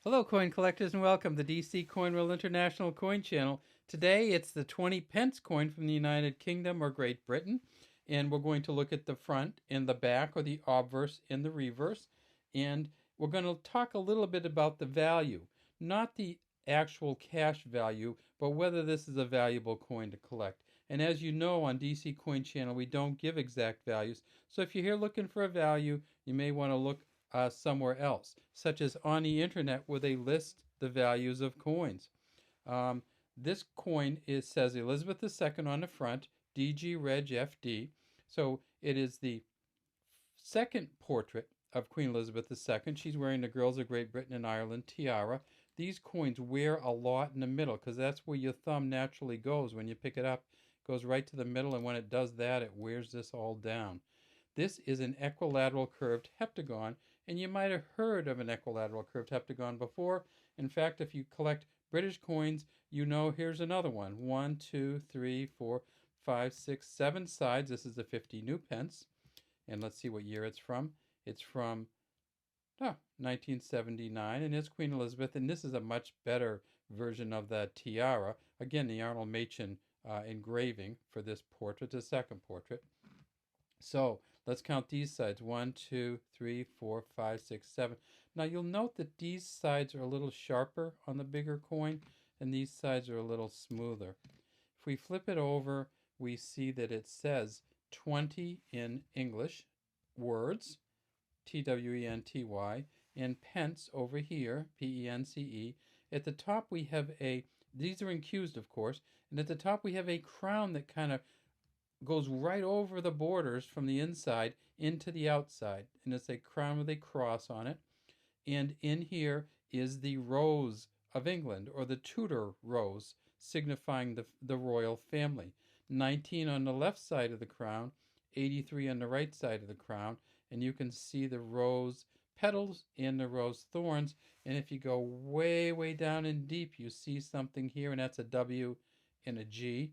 Hello, coin collectors, and welcome to DC Coin World International Coin Channel. Today, it's the 20 pence coin from the United Kingdom or Great Britain, and we're going to look at the front and the back, or the obverse and the reverse, and we're going to talk a little bit about the value, not the actual cash value, but whether this is a valuable coin to collect. And as you know, on DC Coin Channel, we don't give exact values, so if you're here looking for a value, you may want to look somewhere else, such as on the internet where they list the values of coins. Um, this coin says Elizabeth II on the front, DG Reg FD. So it is the second portrait of Queen Elizabeth II. She's wearing the Girls of Great Britain and Ireland tiara. These coins wear a lot in the middle because that's where your thumb naturally goes. When you pick it up, it goes right to the middle, and when it does that, it wears this all down. This is an equilateral curved heptagon, and you might have heard of an equilateral curved heptagon before. In fact, if you collect British coins, you know here's another one. 1, 2, 3, 4, 5, 6, 7 sides. This is a 50 new pence. And let's see what year it's from. It's from 1979, and it's Queen Elizabeth. And this is a much better version of that tiara. Again, the Arnold Machen engraving for this portrait, the second portrait. So let's count these sides. 1, 2, 3, 4, 5, 6, 7. Now you'll note that these sides are a little sharper on the bigger coin, and these sides are a little smoother. If we flip it over, we see that it says 20 in English words, TWENTY, and pence over here, PENCE. At the top we have these are in Q's of course, and at the top we have a crown that kind of goes right over the borders from the inside into the outside, and it's a crown with a cross on it. And in here is the rose of England, or the Tudor rose, signifying the royal family. 19 on the left side of the crown, 83 on the right side of the crown, and you can see the rose petals and the rose thorns. And if you go way, way down and deep, you see something here, and that's a W and a G.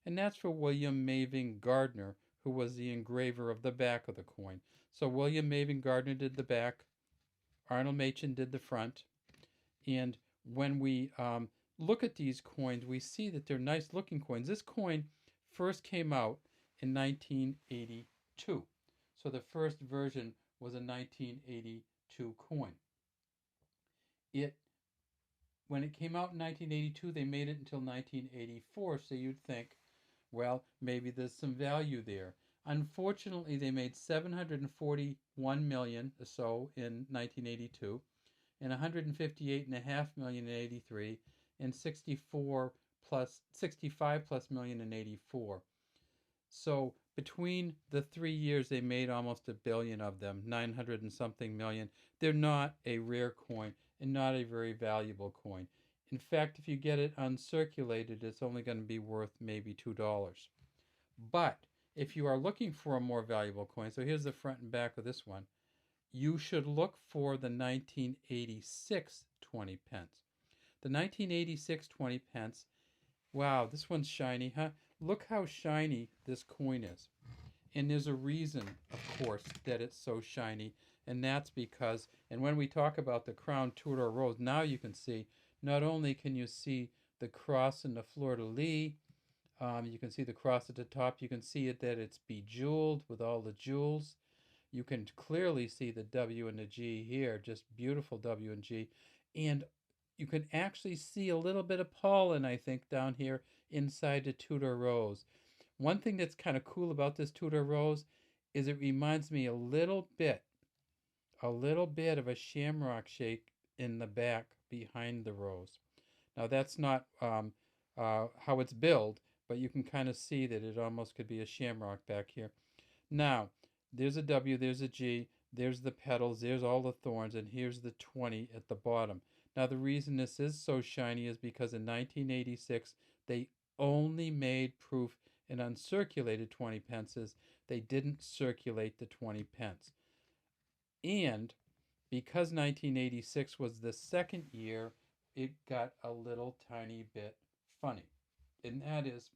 And that's for William Maving Gardner, who was the engraver of the back of the coin. So William Maving Gardner did the back, Arnold Machen did the front. And when we look at these coins, we see that they're nice looking coins. This coin first came out in 1982. So the first version was a 1982 coin. When it came out in 1982, they made it until 1984, so you'd think, well, maybe there's some value there. Unfortunately, they made 741 million or so in 1982, and 158.5 million in 83, and 65 plus million in 84. So between the 3 years, they made almost a billion of them, 900 and something million. They're not a rare coin and not a very valuable coin. In fact, if you get it uncirculated, it's only going to be worth maybe $2. But if you are looking for a more valuable coin, so here's the front and back of this one, you should look for the 1986 20 pence. The 1986 20 pence, wow, this one's shiny, huh? Look how shiny this coin is. And there's a reason, of course, that it's so shiny, and that's because, and when we talk about the crown Tudor rose, now you can see, not only can you see the cross in the fleur-de-lis, you can see the cross at the top, you can see that it's bejeweled with all the jewels. You can clearly see the W and the G here, just beautiful W and G. And you can actually see a little bit of pollen, I think, down here inside the Tudor rose. One thing that's kind of cool about this Tudor rose is it reminds me a little bit of a shamrock shake in the back behind the rose. Now that's not how it's billed, but you can kind of see that it almost could be a shamrock back here. Now, there's a W, there's a G, there's the petals, there's all the thorns, and here's the 20 at the bottom. Now, the reason this is so shiny is because in 1986, they only made proof in uncirculated 20 pences. They didn't circulate the 20 pence. And because 1986 was the second year, it got a little tiny bit funny. And that is,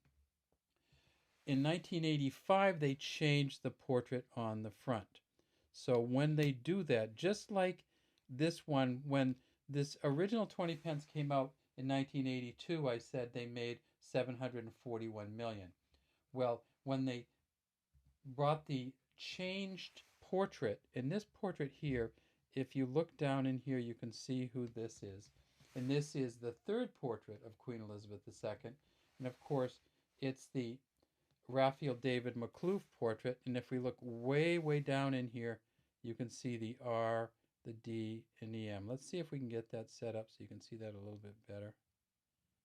in 1985, they changed the portrait on the front. So when they do that, just like this one, when This original 20 pence came out in 1982. I said they made 741 million. Well, when they brought the changed portrait, in this portrait here, if you look down in here, you can see who this is. And this is the third portrait of Queen Elizabeth II. And of course, it's the Raphael David Makhlouf portrait. And if we look way, way down in here, you can see the R, the D, and the M. Let's see if we can get that set up so you can see that a little bit better.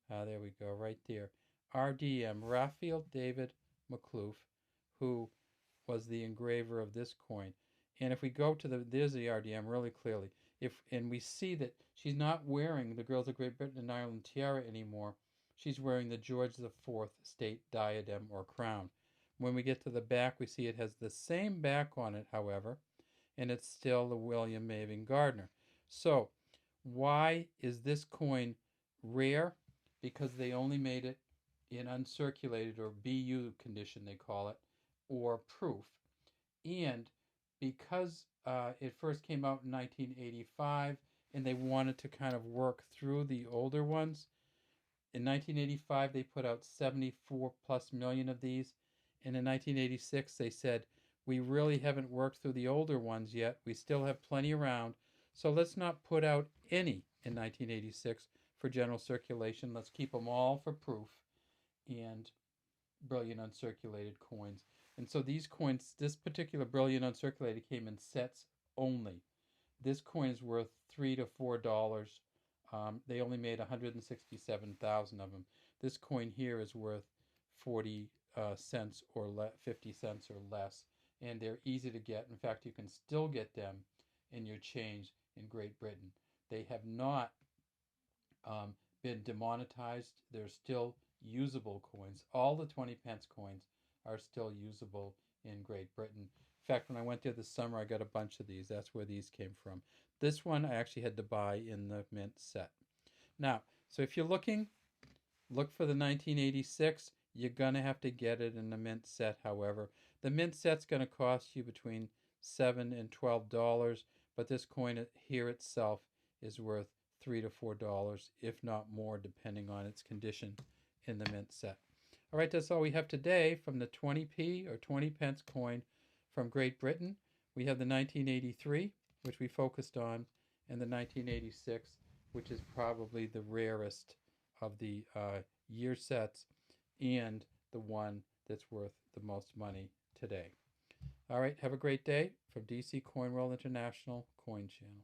There we go, right there. RDM, Raphael David Makhlouf, who was the engraver of this coin. And if we go to there's the RDM really clearly. And we see that she's not wearing the Girls of Great Britain and Ireland tiara anymore. She's wearing the George IV state diadem or crown. When we get to the back, we see it has the same back on it, however, and it's still the William Mavin Gardner. So why is this coin rare? Because they only made it in uncirculated, or BU condition they call it, or proof. And because it first came out in 1985 and they wanted to kind of work through the older ones, in 1985 they put out 74 plus million of these, and in 1986 they said, we really haven't worked through the older ones yet, we still have plenty around, so let's not put out any in 1986 for general circulation, let's keep them all for proof and brilliant uncirculated coins. And so these coins, this particular brilliant uncirculated came in sets only. This coin is worth $3 to $4. They only made 167,000 of them. This coin here is worth 40 cents or 50 cents or less, and they're easy to get. In fact, you can still get them in your change in Great Britain. They have not been demonetized. They're still usable coins. All the 20 pence coins are still usable in Great Britain. In fact, when I went there this summer, I got a bunch of these. That's where these came from. This one I actually had to buy in the mint set. Now, so if you're looking, look for the 1986. You're going to have to get it in the mint set, however. The mint set's going to cost you between $7 and $12, but this coin here itself is worth $3 to $4, if not more, depending on its condition in the mint set. All right, that's all we have today from the 20p or 20 pence coin from Great Britain. We have the 1983, which we focused on, and the 1986, which is probably the rarest of the year sets and the one that's worth the most money today. All right, have a great day from DC Coin World International Coin Channel.